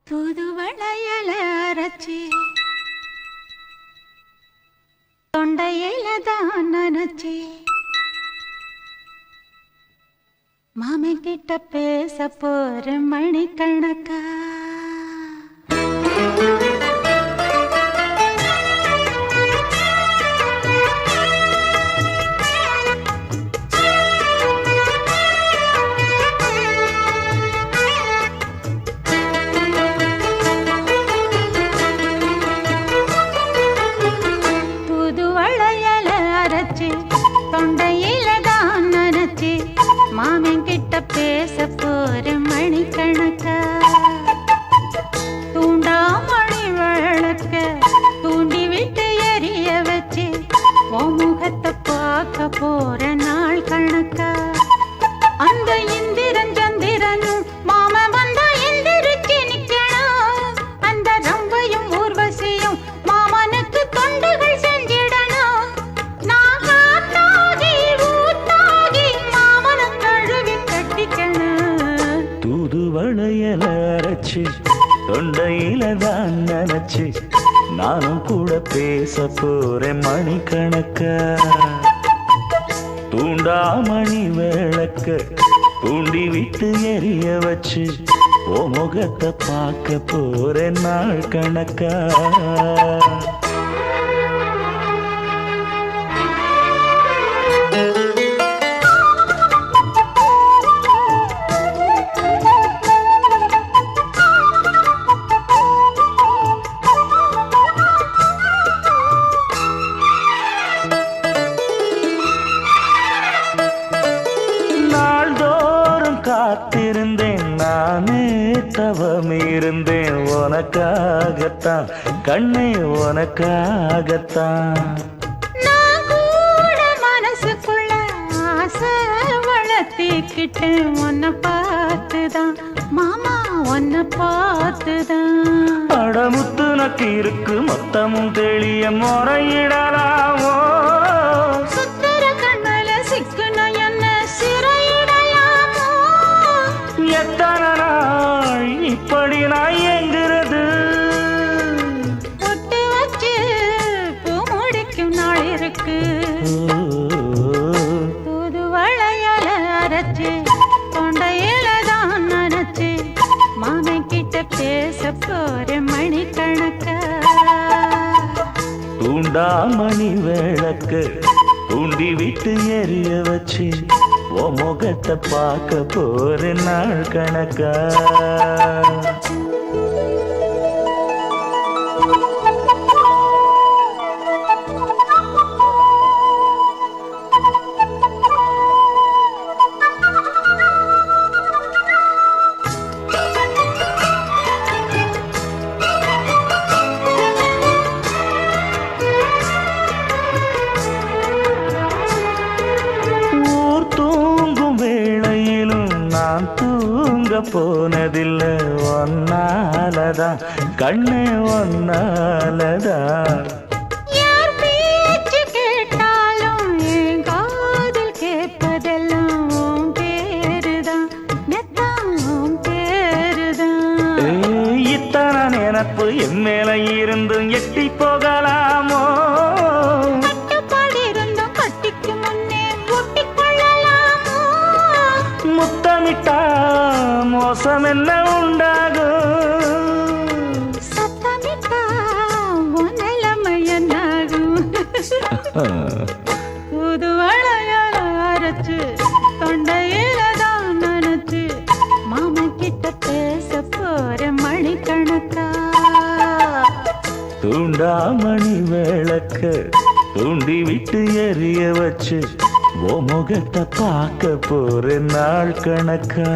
தூதுவளையல அரைச்சி தொண்டையில தான் நனைச்சி மாமன் கிட்ட பேச போற மணிக்கணக்கா தொண்டையில தான் நனைச்சி மாமன் கிட்ட பேச போற மணிக்கணக்கா தூண்டாமணி விளக்க தூண்டி விட்டு எரிய வச்சு உன் முகத்தை பார்க்க போற நாள் கணக்கா அந்த இந்திரன் சந்திரனும் மாமன் வந்தா எந்திரிச்சு நிக்கணும் அந்த ரம்பையும் ஊர்வசியும் மாமனுக்கு தொண்டுகள் செஞ்சிடணும் நான் காத்தாகி ஊத்தாகி மாமனை கழுவி கட்டிக்கணும் தூதுவளையல அரைச்சி தொண்டையில தான் நினைச்சு நானும் கூட பேச போறேன் மணிக்கணக்கா தூண்டாமணி விளக்க தூண்டி விட்டு எரிய வச்சு ஓ முகத்தை பார்க்க போறேன் நாள் கணக்கா காத்திருந்தேன் நானே தவம் இருந்தேன் உனக்காகத்தான் கண்ணே உனக்காகத்தான் நான் கூட மனசுக்குள்ள ஆசை வளர்த்திக்கிட்டேன் உன்னை பார்த்துதான் மாமா உன்னை பார்த்துதான் அடமுத்து நக்கு இருக்கு மொத்தமும் தெளிய முறையிடலாமோ சுத்தர கண்ணல சிக்குன என்ன எத்தனை நாள் இப்படி நான் எங்கிறது பொட்டு வச்சு பூ முடிக்கும் நாள் இருக்கு தூதுவளையல அரைச்சு தொண்டையில தான் நனைச்சு மாமன் கிட்ட பேச போற மணிக்கணக்கா தூண்டாமணி விளக்கு தூண்டி விட்டு எரிய வச்சு ஓ முகத்தை பார்க்க போற நாள் கணக்கா நான் தூங்க போனதில்லை ஒன்னாலதான் கண்ணே ஒன்னாலதான் யார் பேச்சு கேட்டாலும் என் காதில் கேட்பதெல்லாம் உன் பேருதான் மெத்தான் உன் பேருதான் இத்தனை நினப்பு என் மேல இருந்தும் எட்டி போகலாமோ முத்தமிட்டா மோசம் என்ன உண்டாகும் சத்தமிட்டா நிலைமை என்னாகும் புதுவளையல அரைச்சு தொண்டையில தான் நனைச்சு மாமன் கிட்ட பேச போற மணிக்கணக்கா தூண்டாமணி விளக்க தூண்டி விட்டு எரிய வச்சு ஓ முகத்தை பார்க்க போற நாள் கணக்கா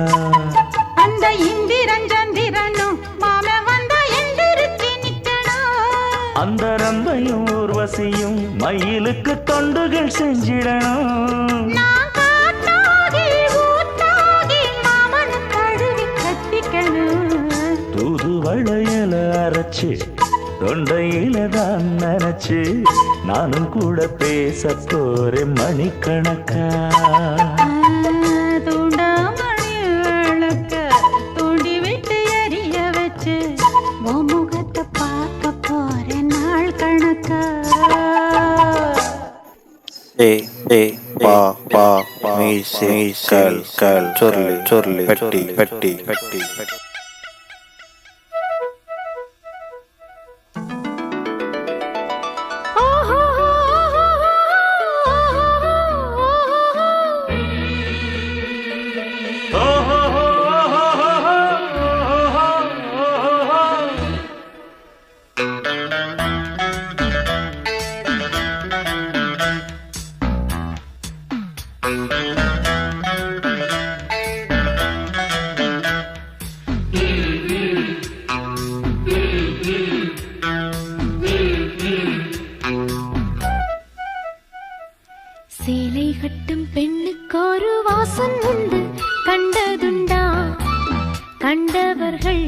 அந்த இந்திரன் சந்திரனும் மாமன் வந்தா எந்திரிச்சு நிக்கணும் அந்த ரம்பையும் ஊர்வசியும் மயிலுக்கு தொண்டுகள் செஞ்சிடணும் நான் காத்தாகி ஊத்தாகி மாமனை கழுவி கட்டிக்கணும் தூதுவளையல அரைச்சு தொண்டையில தான் நினைச்சு நானும் கூட பேச போறேன் மணிக்கணக்கா தூண்டாமணி விளக்க தூண்டி விட்டு எரிய வச்சு ஏ ஏ பா பா மீசை கல் கல் சொர்லி சொர்லி பெட்டி பெட்டி பெட்டி பெட்டி சேலை கட்டும் பெண்ணுக்கொரு வாசம் உண்டு கண்டதுண்டா கண்டவர்கள்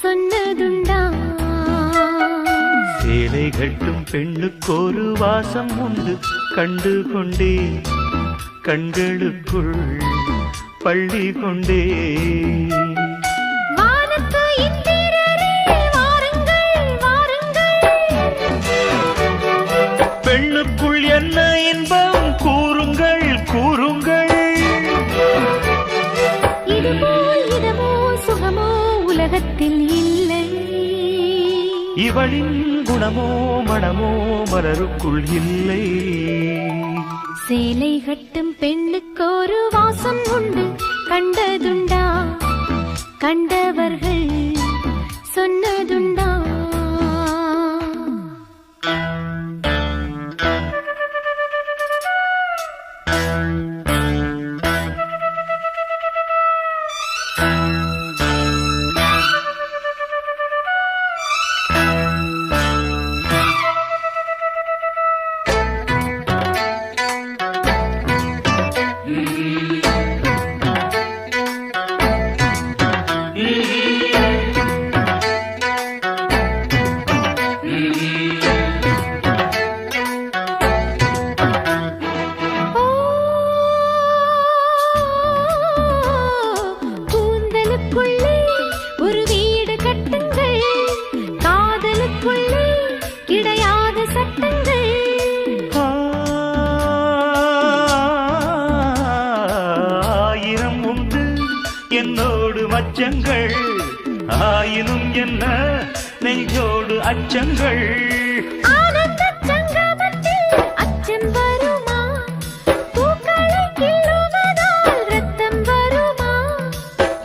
சொன்னதுண்டா சேலை கட்டும் பெண்ணுக்கொரு வாசம் உண்டு கண்டு கொண்டே கண்களுக்குள் பள்ளி கொண்டே வானத்து இந்திரரே வாருங்கள் வாருங்கள் பெண்ணுக்குள் என்ன இன்பம் கூறுங்கள் கூறுங்கள் இதுபோல் இதமோ சுகமோ உலகத்தில் இல்லை இவளின் குணமோ மனமோ மலருக்குள் இல்லை சேலை கட்டும் பெண்ணுக்கொரு வாசம் உண்டு கண்டதுண்டா கண்டவர்கள் சொன்னதுண்டா கூந்தலுக்குள்ளே ஒரு வீடு கட்டுங்கள் காதலுக்குள்ளே கிடையாத சட்டங்கள் ஆயிரம் உண்டு என்னோடு மச்சங்கள் ஆயினும் என்ன நெஞ்சோடு அச்சங்கள் ஆனந்த சங்கமத்தில் அச்சம் வருமா பூக்களை கிள்ளுவதால் ரத்தம் வருமா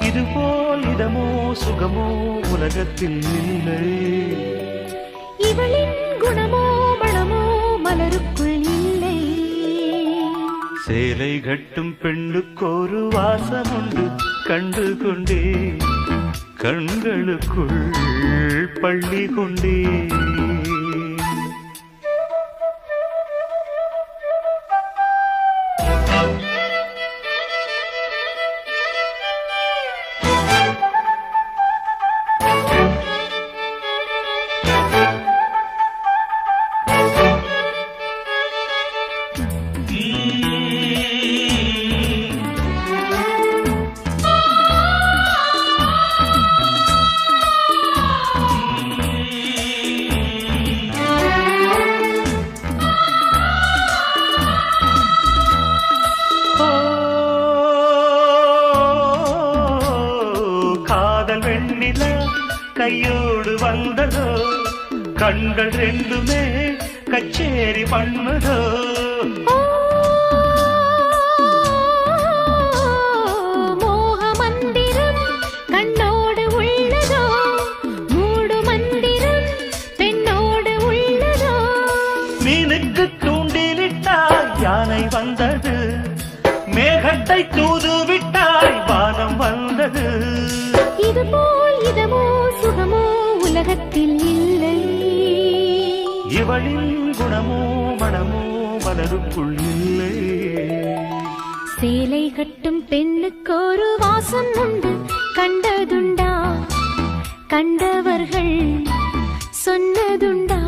இதுபோல் இதமோ சுகமோ உலகத்தில் இல்லை இவளின் குணமோ மனமோ மலருக்குள் இல்லை சேலை கட்டும் பெண்ணுக்கொரு வாசம் உண்டு கண்டு கொண்டே கண்களுக்குள் பள்ளி கொண்டே காதல் வெண்ணில கையோடு வந்ததோ கண்கள் ரெண்டுமே கச்சேரி பண்ணதோ மோக மந்திரம் கண்ணோடு உள்ளதோ மூடு மந்திரம் பெண்ணோடு உள்ளதோ மீனுக்கு தூண்டிலிட்டாய் யானை வந்தது மேகத்தை தூது விட்டாய் வானம் வந்தது இதுபோல் இதமோ சுகமோ உலகத்தில் இல்லை இவளின் குணமோ மனமோ மலருக்குள் இல்லை சேலை கட்டும் பெண்ணுக்கொரு வாசம் உண்டு கண்டதுண்டா கண்டவர்கள் சொன்னதுண்டா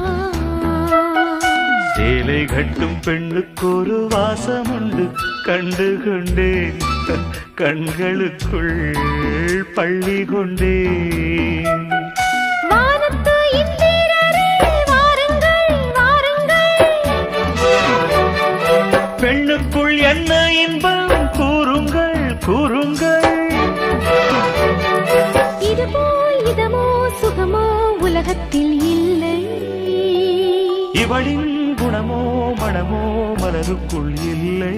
சேலை கட்டும் பெண்ணுக்கொரு வாசம் உண்டு கண்டு கொண்டேன் கண்களுக்குள் பள்ளி கொண்டேன் வானத்து இந்திரரே வாருங்கள் வாருங்கள் இதுபோல் இதமோ சுகமோ உலகத்தில் இல்லை. இவளின் குணமோ மனமோ மலருக்குள் இல்லை.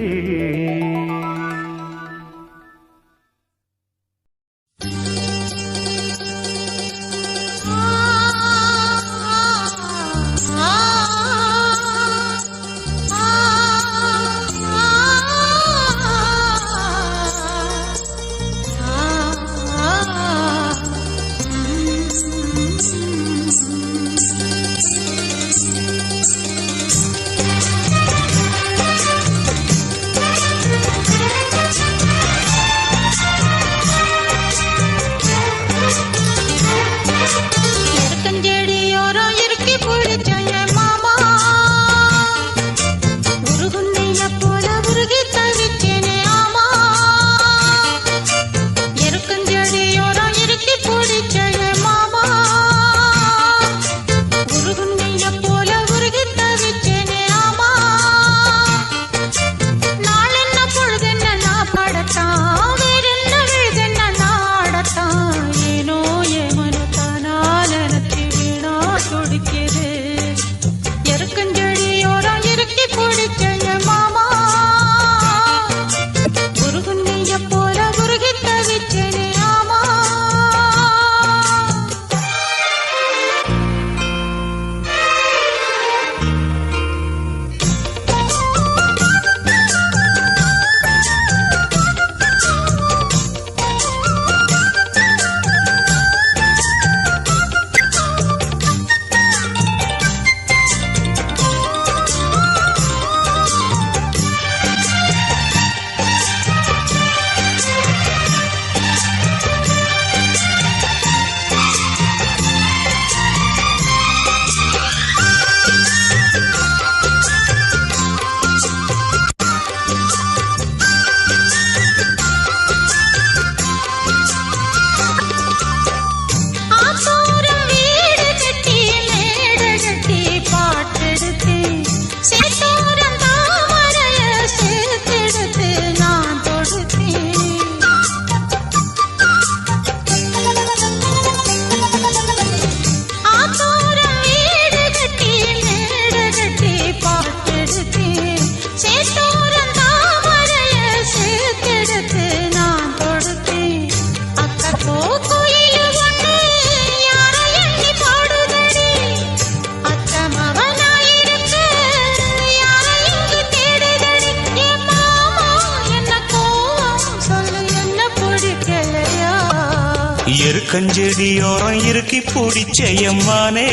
எருக்கஞ்செடியோரம் இறுக்கி பிடிச்ச எம்மானே,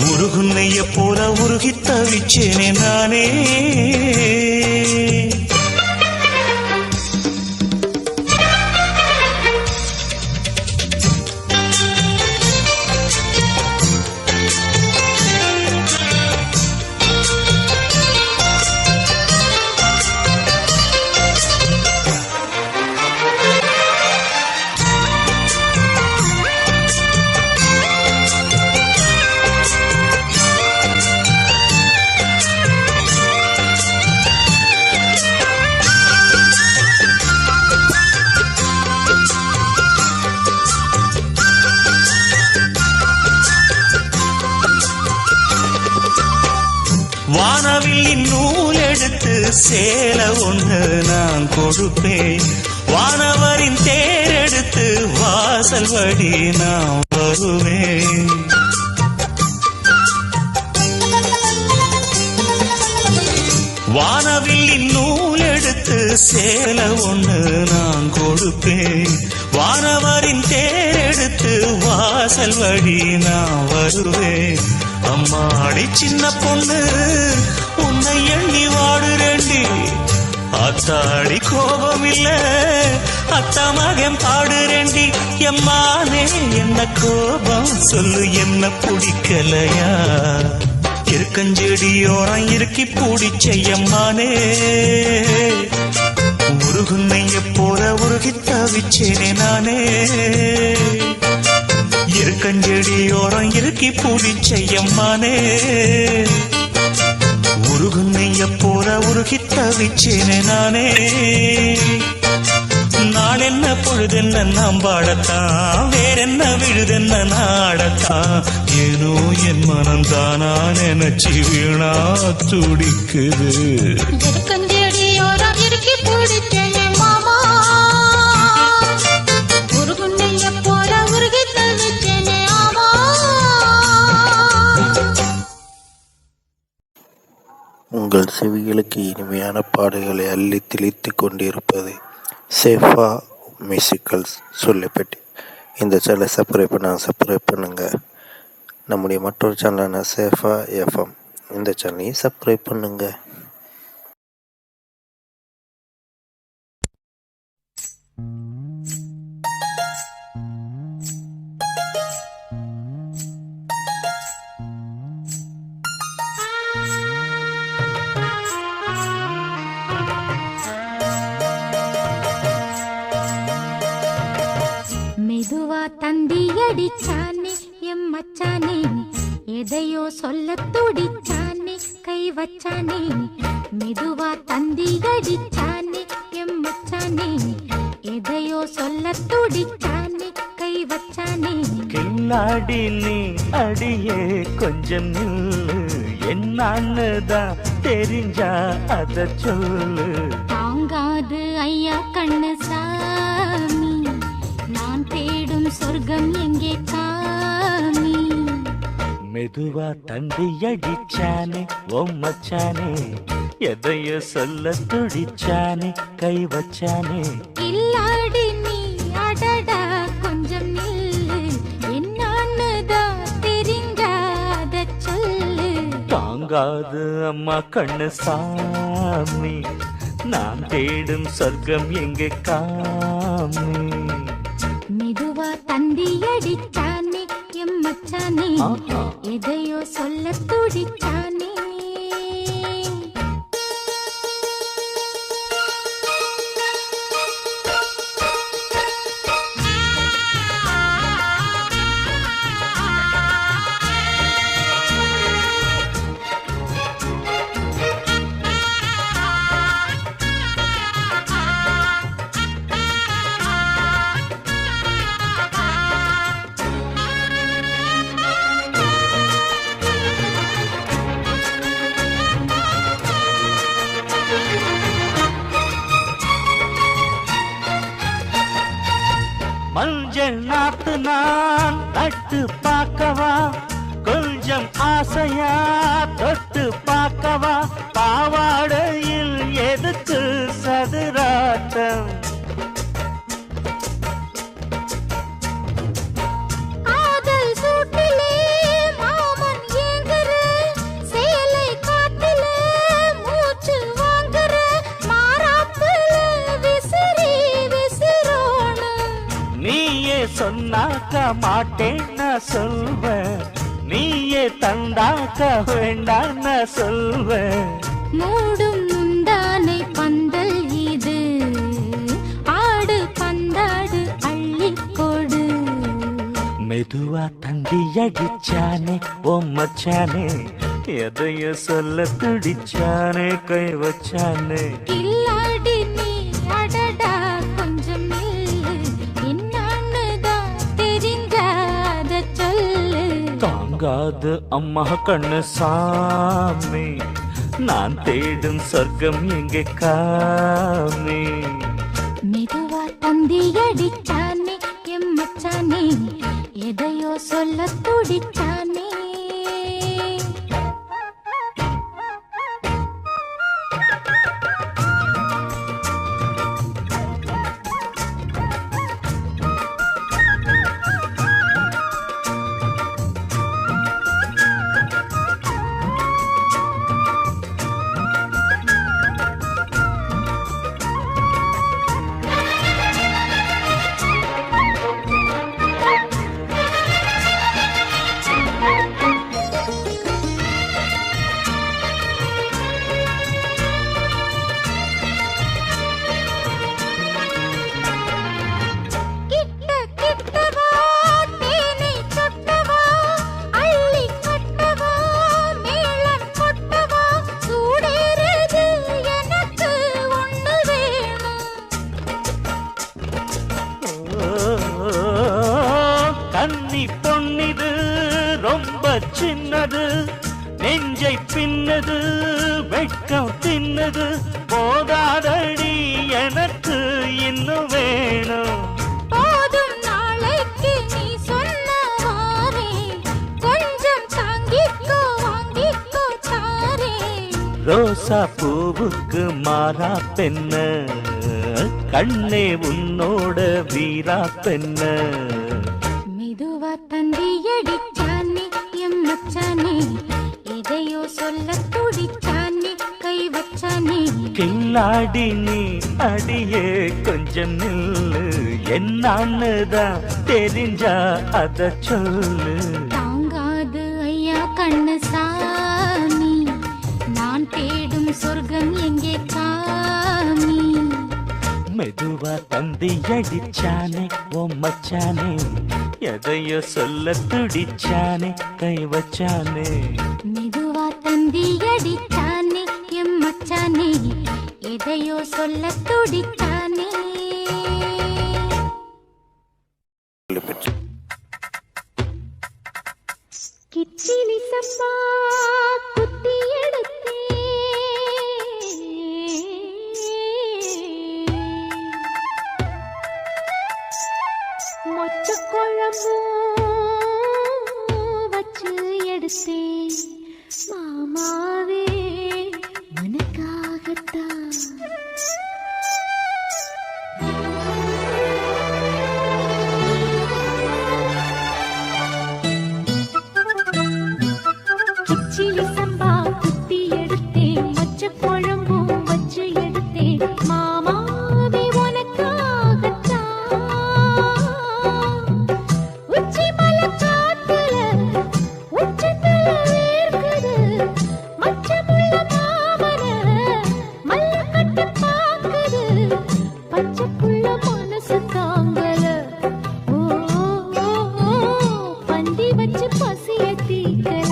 உருகுன்னைய போல உருகி தவிச்சேனே நானே. வானவில்லின் நூல் எடுத்து சேல ஒன்று நான் கொடுப்பேன், வானவரின் தேரெடுத்து வாசல் வழி நான் வருவேன். வானவில்லின் நூல் எடுத்து சேல ஒன்று நான் கொடுப்பேன், வானவரின் தேரெடுத்து வாசல் வழி நான் வருவேன். அம்மாடி சின்ன பொண்ணு உன்னை எண்ணி வாடுறேண்டி, அத்தாடி கோபம் இல்ல அத்தா மகன் பாடுறேண்டி. எம்மானே என்ன கோபம் சொல்லு, என்ன பிடிக்கலையா? இருக்கஞ்செடியோரம் இறுக்கி பிடிச்ச எம்மானே, உருகுன்னைய போல உருகி தவிச்சேனே நானே. இருக்கஞ்செடியோரம் இறுக்கி பிடிச்ச எம்மானே, உருகுன்னைய போல உருகி தவிச்சேனே நானே. நாள் என்ன பொழுதென்ன நாம் வாழத்தான், வேறென்ன விழுதென்ன நாடத்தான். ஏனோ என் மனம் தானா நினைச்சு வீணா துடிக்குது. இறுக்கி பிடிச்சேனே மாமா, ஒரு குண்டைய போல உருகி தவிச்சேனே ஆமா. உங்கள் செவிகளுக்கு இனிமையான பாடல்களை அள்ளி தெளித்து கொண்டிருப்பது சேஃபா மியூசிக்கல்ஸ் சொல்லிப்பட்டி. இந்த சேனலை சப்ஸ்கிரைப் பண்ணுங்க. நம்முடைய மற்றொரு சேனலான சேஃபா எஃப்எம், இந்த சேனலையும் சப்ஸ்கிரைப் பண்ணுங்க. மெதுவா தந்தி அடிச்சானே எம் மச்சானே, எதையோ சொல்ல துடிச்சானே கை வச்சானே. மெதுவா தந்தி அடிச்சானே எம் மச்சானே, எதையோ சொல்ல துடிச்சானே கை வச்சானே. கில்லாடி நீ அடியே கொஞ்சம் நில்லு, என்னான்னுதான் தெரிஞ்சா அத சொல்லு. தாங்காது ஐயா கண்ணு சாமி, நான் தேடும் சொர்க்கம் எங்கே காமி. மெதுவா தந்தி அடிச்சானே ஓ மச்சானே, எதையோ சொல்ல துடிச்சானே கை வச்சானே. இல்லாடி நீ அடடா கொஞ்சம் நில்லு, என்னான்னுதான் தெரிஞ்சாத சொல்லு. தாங்காது அம்மா கண்ணு சாமி, நான் தேடும் சொர்க்கம் எங்கே காமி. மெதுவா தந்தி அடிச்சானே எம் மச்சானே, எதையோ சொல்ல துடிச்சானே. மஞ்சள் நாத்து நான் நட்டு பார்க்கவா, கொஞ்சம் ஆசையா தொட்டு பார்க்கவா. பாவாடையில் எதுக்கு சதுராட்டம், காதல் சூட்டிலே மாமன் ஏங்குற, சேலை காட்டிலே மூச்சு வாங்குற, மாறாப்புல விசிறி விசிறோணும். நீயே சொன்னாக்க மாட்டேன்னு சொல்வேன், நீயே தந்தாக்க வேண்டான்னு சொல்வேன். மூடும் முந்தானை பந்தல் இது, ஆடு பந்தாடு அள்ளிக்கொடு. மெதுவா தந்தி அடிச்சானே ஓ மச்சானே, எதையோ சொல்ல துடிச்சானே கை வச்சானே. இல்லாடி நீ அடடா கொஞ்சம் நில்லு, என்னான்னுதான் தெரிஞ்சாத சொல்லு. தாங்காது அம்மா கண்ணு சாமி, நான் தேடும் சொர்க்கம் எங்கே காமி. மெதுவா தந்தி அடிச்சானே எம் மச்சானே, எதையோ சொல்ல துடிச்சானே. கன்னி பொன்னிது ரொம்ப சின்னது, நெஞ்சை பின்னது வெட்கம் தின்னது. போதாதடி எனக்கு இன்னும் வேணும். போதும் நாளைக்கு நீ சொன்னவாறே, கொஞ்சம் தாங்கிக்கோ வாங்கிக்கோ தாரே. ரோசா பூவுக்கு மாறா பெண்ண, கண்ணே உன்னோட வீரா பெண்ண. மெதுவா தந்தி அடிச்சானே எம் மச்சானே, எதையோ சொல்ல துடிச்சானே கை வச்சானே. கில்லாடி நீ அடியே கொஞ்சம் நில்லு, என்னான்னுதான் தெரிஞ்சா அத சொல்லு. தாங்காது ஐயா கண்ணு சாமி, நான் தேடும் சொர்க்கம் எங்கே காமி. மெதுவா தந்தி அடிச்சானே ஓ மச்சானே, எதையோ சொல்ல துடிச்சானே கை வச்சானே. மெதுவா தந்தி அடிச்சானே எம் மச்சானே, எதையோ சொல்ல துடிச்சானே. கிச்சிலி சம்பா குத்தி எடுத்தே, மொச்ச குழம்பு வச்சு எடுத்தே, மாமாவே உனக்காகத்தான். கிச்சிலி சம்பா குத்தி எடுத்தே, மொச்ச குழம்பும் வச்சு எடுத்தே, மாமாவே உனக்காகத்தான். உச்சி மலை காத்துல உச்சத்துல வேர்க்குது, மச்சமுள்ள மாமன மல்ல கட்டி பாக்குது, பச்சை புள்ள மனசு தாங்கல. ஓ ஓ, ஓ, பந்தி வச்சு பசிய தீக்கல.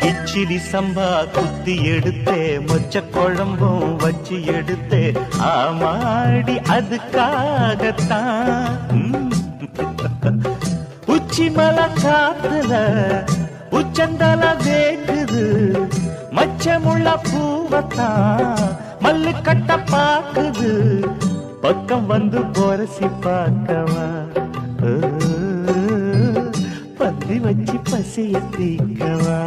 கிச்சிலி சம்பா குத்தி எடுத்தே, மொச்ச குழம்பும் வச்சு எடுத்தே, ஆமாடி அதுக்காகத்தான். உச்சி மலை காத்துல உச்சந்தல வேக்குது, மச்சமுள்ள பூவத்தான் மல்லு கட்ட பாக்குது, பக்கம் வந்து பொரசி பார்க்கவா, பந்தி வச்சு பசிய தீக்கவா.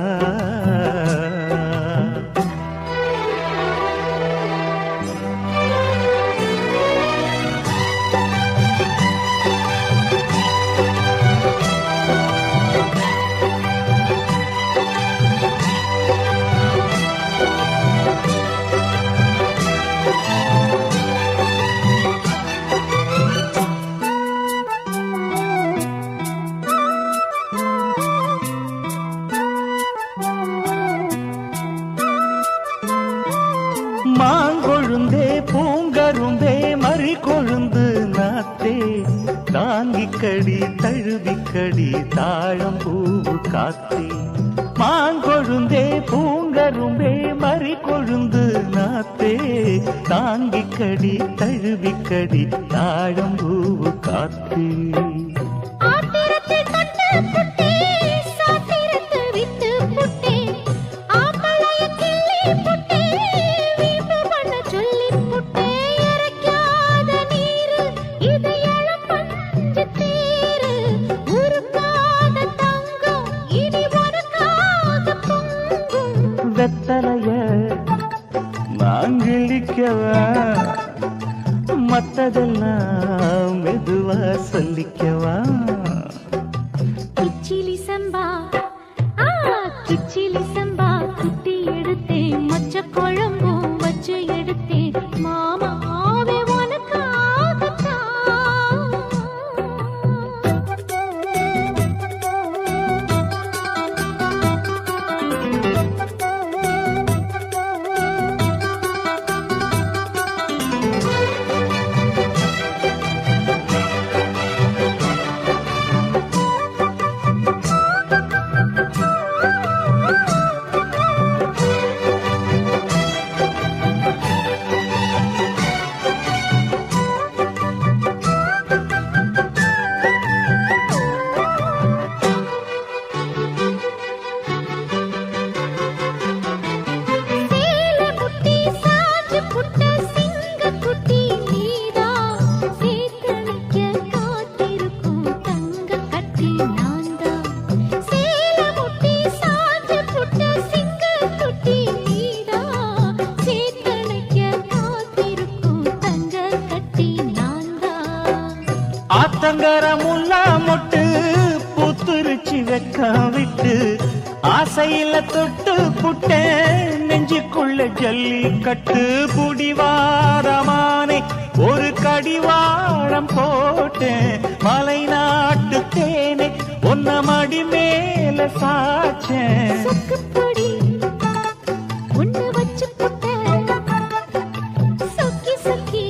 மாங்கொழுந்தே பூங்கருந்தே மறி கொழுந்து நாத்தே, தாங்கிக்கடி தழுவிக்கடி தாழம் பூவு காத்தே. மாங்கொழுந்தே பூங்கரும்பே மறி கொழுந்து நாத்தே, தாங்கிக்கடி தழுவிக்கடி தாழம் பூவு காத்தே. ஆத்திரத்தை தொட்டு புட்டே, சாத்திரத்தை விட்டு புட்டே, ஆம்பளைய கிள்ளி புட்டே, வீம்பு பண்ண சொல்லி புட்டே. இறைக்காத நீரு இது இளம் பஞ்சு தேரு, உருக்காத தங்கம் இனி உனக்காக பொங்கும். வெத்தலைய மாங்கிழிக்கவா, மத்ததெல்லாம் மெதுவா சொல்லிக்கவா. கிச்சிலி சம்பா கிச்சிலி சம்பா குத்தி எடுத்தே, மொச்ச குழம்பும் வச்சு எடுத்தே, மாமாவே உனக்காகத்தான். ஆத்தங்கர முல்லா மொட்டு பூத்துருச்சி வெக்கம் விட்டு ஆசையில தொட்டு புட்டே நெஞ்சுக்குள்ள ஜல்லி கட்டு புடிவாரமானே ஒரு கடிவாரம் போட்டேன் மலை நாட்டு தேனே ஒன்ன மடி மேல சாச்சேன் சொக்குப்பொடி ஒண்ணு வச்சு புட்டேன் சொக்கி சொக்கி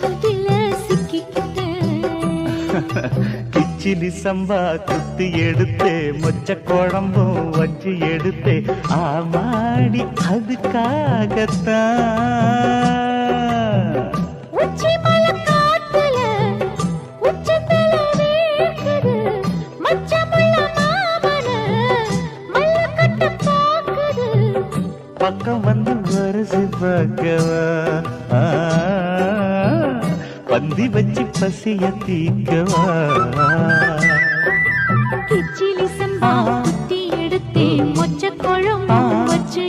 அதுல சிக்கிக்கிட்டேன் கிச்சிலி சம்பா குத்தி எடுத்தே மொச்ச குழம்பும் வச்சு எடுத்தே ஆமாடி அதுக்காகத்தான் உச்சி மலை காத்துல உச்சந்தல வேக்குது மச்சமுள்ள மாமன மல்ல கட்ட பாக்குது பக்கம் வந்து வருது பக்கவா பந்தி வச்சு பசிய தீக்கவா கிச்சிலி சம்பா குத்தி எடுத்தே மொச்ச குழம்பு வச்சு